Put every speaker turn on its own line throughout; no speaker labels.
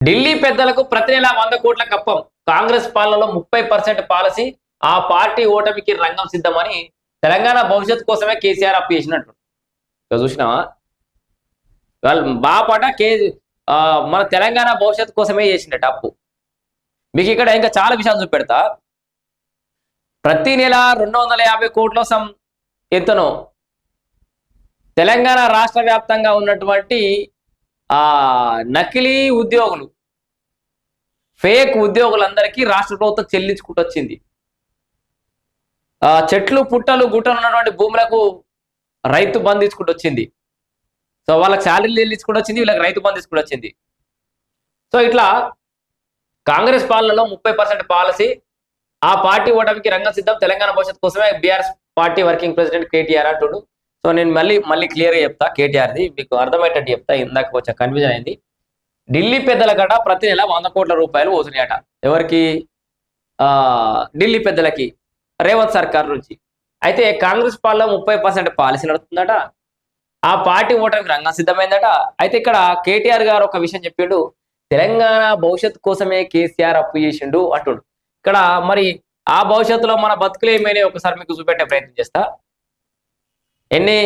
ఢిల్లీ పెద్దలకు ప్రతి నెల 100 కోట్ల కప్పం. కాంగ్రెస్ పాలనలో 30% పాలసీ. ఆ పార్టీ ఓటమికి రంగం సిద్ధమని తెలంగాణ భవిష్యత్తు కోసమే కేసీఆర్ అప్పు చేసినట్టు. ఇక చూసినావా? వాళ్ళు బాపట మన తెలంగాణ భవిష్యత్తు కోసమే చేసినట్టు అప్పు. మీకు ఇక్కడ ఇంకా చాలా విషయాలు చూపెడతా. ప్రతి నెల 250 కోట్ల ఎంతనో తెలంగాణ రాష్ట్ర వ్యాప్తంగా ఉన్నటువంటి నకిలీ ఉద్యోగులు, ఫేక్ ఉద్యోగులందరికీ రాష్ట్ర ప్రభుత్వం చెల్లించుకుంటూ వచ్చింది. చెట్లు పుట్టలు గుట్టలు ఉన్నటువంటి భూములకు రైతు బంధు ఇచ్చుకుంటూ వచ్చింది. సో వాళ్ళకి శాలరీలు చెల్లించుకుంటూ వచ్చింది, వీళ్ళకి రైతు బంధు ఇచ్చుకుంటూ వచ్చింది. సో ఇట్లా కాంగ్రెస్ పాలనలో 30% పాలసీ. ఆ పార్టీ ఓటమికి రంగం సిద్ధం. తెలంగాణ భవిష్యత్తు కోసమే BRS party working president KTR అంటుడు. సో నేను మళ్ళీ క్లియర్గా చెప్తా. కేటీఆర్ది మీకు అర్థమయ్యేటట్టు చెప్తా. ఇందాక కొంచెం కన్ఫ్యూజన్ అయింది. ఢిల్లీ పెద్దల గట ప్రతి నెల 100 కోట్ల రూపాయలు వస్తున్నాయట. ఎవరికి? ఢిల్లీ పెద్దలకి, రేవంత్ సర్కార్ నుంచి. అయితే కాంగ్రెస్ పాలన 30% పాలసీ నడుస్తుందట. ఆ పార్టీ ఓటమికి రంగం సిద్ధమైందట. అయితే ఇక్కడ కేటీఆర్ గారు ఒక విషయం చెప్పిండు. తెలంగాణ భవిష్యత్తు కోసమే కేసీఆర్ అప్పు చేసిండు అంటుండు. ఇక్కడ మరి ఆ భవిష్యత్తులో మన బతుకులు ఏమైనా ఒకసారి మీకు చూపెట్టే ప్రయత్నం చేస్తా. ఎన్ని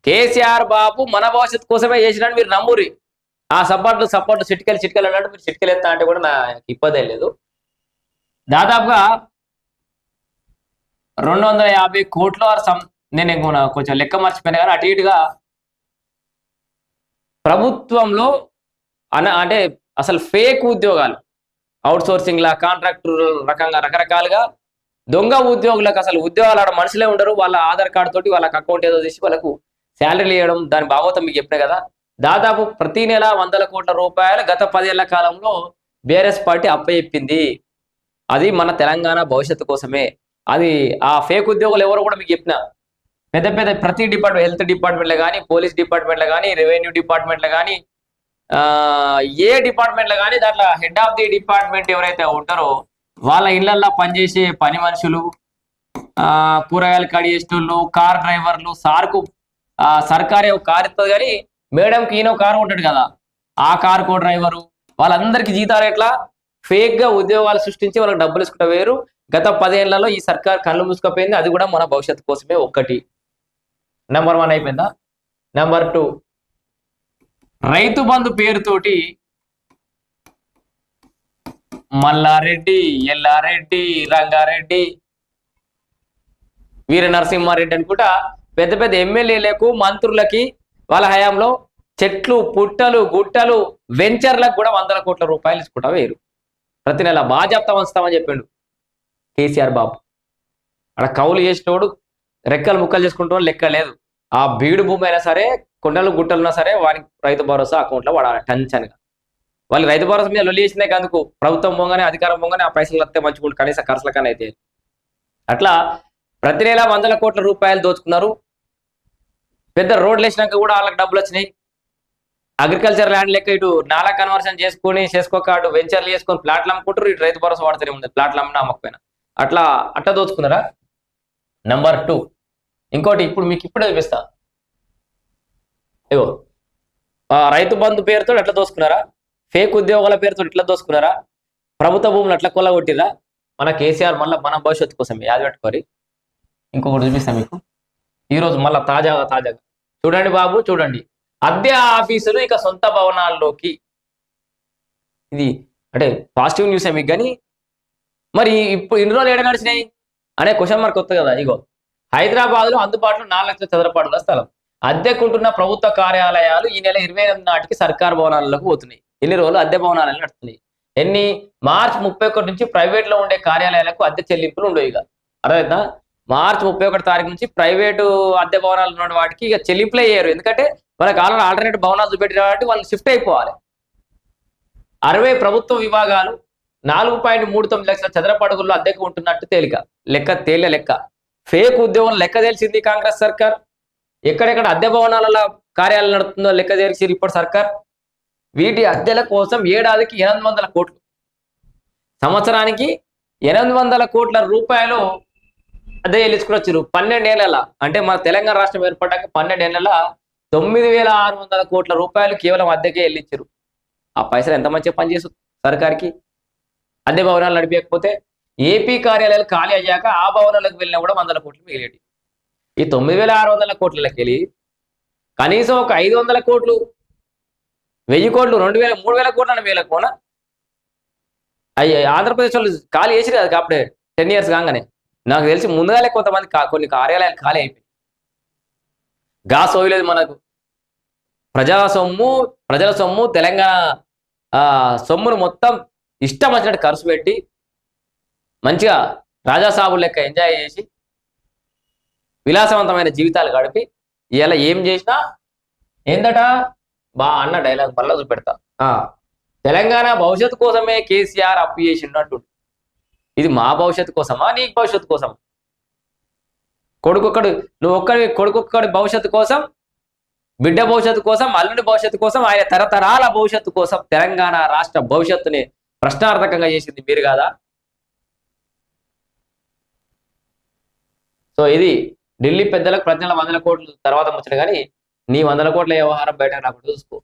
కేసీఆర్ బాబు మన భవిష్యత్తు కోసమే చేసినట్టు మీరు నమ్మురి. ఆ సపోర్ట్ చిట్కెలు అన్నట్టు మీరు చిట్కెలు ఎత్తా అంటే కూడా నాకు ఇబ్బంది లేదు. దాదాపుగా 250 కోట్లు నేను కొంచెం లెక్క మర్చిపోయినా కానీ అటు ఇటుగా ప్రభుత్వంలో అంటే అసలు ఫేక్ ఉద్యోగాలు, అవుట్ సోర్సింగ్ లా, కాంట్రాక్టర్ రకంగా రకరకాలుగా దొంగ ఉద్యోగులకు అసలు ఉద్యోగాలు ఆడ మనుషులే ఉండరు. వాళ్ళ ఆధార్ కార్డు తోటి వాళ్ళకి అకౌంట్ ఏదో చేసి వాళ్ళకు శాలరీలు ఇవ్వడం, దాని భాగవతం మీకు చెప్పినా కదా. దాదాపు ప్రతి నెల 100 కోట్ల రూపాయలు గత 10 ఏళ్ల కాలంలో బీఆర్ఎస్ పార్టీ అప్పచెప్పింది. అది మన తెలంగాణ భవిష్యత్తు కోసమే. అది ఆ ఫేక్ ఉద్యోగులు ఎవరో కూడా మీకు చెప్పిన పెద్ద ప్రతి డిపార్ట్మెంట్, హెల్త్ డిపార్ట్మెంట్లో కానీ, పోలీస్ డిపార్ట్మెంట్లో కానీ, రెవెన్యూ డిపార్ట్మెంట్లో కానీ, ఏ డిపార్ట్మెంట్లో కానీ దాంట్లో హెడ్ ఆఫ్ ది డిపార్ట్మెంట్ ఎవరైతే ఉంటారో వాళ్ళ ఇళ్లల్లో పనిచేసే పని మనుషులు, కూరగాయలు కడిగేసేటోళ్ళు, కార్ డ్రైవర్లు, సర్కారే ఒక కారు ఇస్తుంది కానీ మేడంకి ఈయన కారు ఉంటాడు కదా, ఆ కారుకో డ్రైవరు, వాళ్ళందరికీ జీతాలు ఎట్లా ఫేక్ గా ఉద్యోగాలు సృష్టించి వాళ్ళకి డబ్బులు ఇసుకుంటా వేరు. గత 10 ఏళ్లలో ఈ సర్కార్ కళ్ళు మూసుకపోయింది. అది కూడా మన భవిష్యత్తు కోసమే. ఒకటి నెంబర్ 1 అయిపోయిందా. నెంబర్ 2, రైతు బంధు పేరుతోటి మల్లారెడ్డి, ఎల్లారెడ్డి, రంగారెడ్డి, వీర నరసింహారెడ్డి అనుకుంటా పెద్ద ఎమ్మెల్యేలకు, మంత్రులకి వాళ్ళ హయాంలో చెట్లు పుట్టలు గుట్టలు వెంచర్లకు కూడా 100 కోట్ల రూపాయలు ఇచ్చుకుంటా వేరు. ప్రతి నెల బాజాప్తా వంచుతామని చెప్పిండు కేసీఆర్ బాబు. అక్కడ కౌలు చేసినోడు రెక్కలు ముక్కలు చేసుకుంటూ లెక్క లేదు. ఆ బీడు భూమి అయినా సరే, కొండలు గుట్టలున్నా సరే వానికి రైతు భరోసా అకౌంట్లో వాడాలి టెన్షన్గా. వాళ్ళు రైతు భరోసా మీద లొల్లి చేసినాయి అందుకు ప్రభుత్వం పోగానే, అధికారం పోగానే ఆ పైసలు వస్తే మంచుకుంటు కనీస ఖర్చులకన్నా అయితే. అట్లా ప్రతి నెల 100 కోట్ల రూపాయలు దోచుకున్నారు. పెద్ద రోడ్లు వేసినాక కూడా వాళ్ళకి డబ్బులు వచ్చినాయి. అగ్రికల్చర్ ల్యాండ్ లెక్క ఇటు నాలా కన్వర్షన్ చేసుకోక అటు వెంచర్లు చేసుకొని ప్లాట్లు అమ్ముకుంటారు, ఇటు రైతు భరోసా వాడుతూనే ఉంది. ప్లాట్లు అమ్మినా అమ్మకపోయినా అట్లా దోచుకున్నారా. నెంబర్ 2 ఇంకోటి ఇప్పుడు మీకు ఇప్పుడే చూపిస్తా. ఇగో రైతు బంధు పేరుతో ఎట్లా దోసుకున్నారా, ఫేక్ ఉద్యోగాల పేరుతో ఇట్లా దోసుకున్నారా, ప్రభుత్వ భూములు అట్లా కొల్లగొట్టిరా. మన కేసీఆర్ మళ్ళీ మన భవిష్యత్తు కోసం యాద పెట్టుకోరి. ఇంకొకటి చూపిస్తాను మీకు ఈరోజు మళ్ళీ తాజాగా చూడండి బాబు, చూడండి. అద్దె ఆఫీసులు ఇక సొంత భవనాల్లోకి. ఇది అంటే పాజిటివ్ న్యూస్ మీకు. కానీ మరి ఇప్పుడు ఇన్ని రోజులు ఏడ నడిచినాయి అనే క్వశ్చన్ మార్క్ వస్తుంది కదా. ఇగో హైదరాబాద్ లో అందుబాటులో 4 లక్షల చదరపు అడుగుల స్థలం అద్దెకుంటున్న ప్రభుత్వ కార్యాలయాలు ఈ నెల 28 నాటికి సర్కార్ భవనాలకు పోతున్నాయి. ఎన్ని రోజులు అద్దె భవనాలు నడుస్తున్నాయి. మార్చి 31 నుంచి ప్రైవేట్ లో ఉండే కార్యాలయాలకు అద్దె చెల్లింపులు ఉండవు. ఇక అర్థమైందా? మార్చి 31 తారీఖు నుంచి ప్రైవేటు అద్దె భవనాలు ఉన్న వాటికి ఇక చెల్లింపులే అయ్యారు. ఎందుకంటే వాళ్ళకి ఆల్టర్నేటివ్ భవనాలు చూపెట్టిన కాబట్టి వాళ్ళు షిఫ్ట్ అయిపోవాలి. 60 ప్రభుత్వ విభాగాలు 4.39 లక్షల చదరపు అడుగుల్లో అద్దెకు ఉంటున్నట్టు తేలిక లెక్క. ఫేక్ ఉద్యోగం లెక్క తెలిసింది కాంగ్రెస్ సర్కార్. ఎక్కడెక్కడ అద్దె భవనాల కార్యాలయాలు నడుతుందో లెక్క తెలిసింది ఇప్పుడు సర్కార్. వీటి అద్దెల కోసం ఏడాదికి 800 కోట్లు, సంవత్సరానికి 800 కోట్ల రూపాయలు అద్దె చెల్లించుకుని 12 ఏళ్ళ. అంటే మన తెలంగాణ రాష్ట్రం ఏర్పడ్డాక 12 ఏళ్ళ 9,600 కోట్ల రూపాయలు కేవలం అద్దెకే చెల్లించారు. ఆ పైసలు ఎంత మంచిగా పనిచేస్తుంది సర్కార్కి. అద్దె భవనాలు నడిపేయకపోతే ఏపీ కార్యాలయాలు ఖాళీ అయ్యాక ఆ భవనాలకు వెళ్ళినా కూడా 100 కోట్లు మిగిలేటి. ఈ 9,600 కోట్లకి వెళ్ళి కనీసం ఒక 500 కోట్లు, 1000 కోట్లు, 2000, 3000 కోట్లు అని వేలకోనా అయ్యి ఆంధ్రప్రదేశ్ వాళ్ళు ఖాళీ చేసిరు కదా అప్పుడే 10 years కాగానే. నాకు తెలిసి ముందుగానే కొంతమంది కొన్ని కార్యాలయాలు ఖాళీ అయిపోయి గా సోయలేదు మనకు. ప్రజల సొమ్ము తెలంగాణ సొమ్మును మొత్తం ఇష్టం వచ్చినట్టు ఖర్చు పెట్టి మంచిగా రాజాసాబు లెక్క ఎంజాయ్ చేసి విలాసవంతమైన జీవితాలు గడిపి ఇలా ఏం చేసినా ఏందట బా అన్న డైలాగ్ మళ్ళా చూపెడతా. తెలంగాణ భవిష్యత్తు కోసమే కేసీఆర్ అప్పు చేసిండు. ఇది మా భవిష్యత్తు కోసమా నీకు భవిష్యత్తు కోసమా? కొడుకొక్కడి భవిష్యత్తు కోసం, బిడ్డ భవిష్యత్తు కోసం, అల్లుడి భవిష్యత్తు కోసం, ఆయన తరతరాల భవిష్యత్తు కోసం తెలంగాణ రాష్ట్ర భవిష్యత్తుని ప్రశ్నార్థకంగా చేసింది మీరు కాదా? సో ఇది ఢిల్లీ పెద్దలకు ప్రజల 100 కోట్లు తర్వాత ముచ్చట, కానీ నీ 100 కోట్ల వ్యవహారం బయట రాకుండా చూసుకో.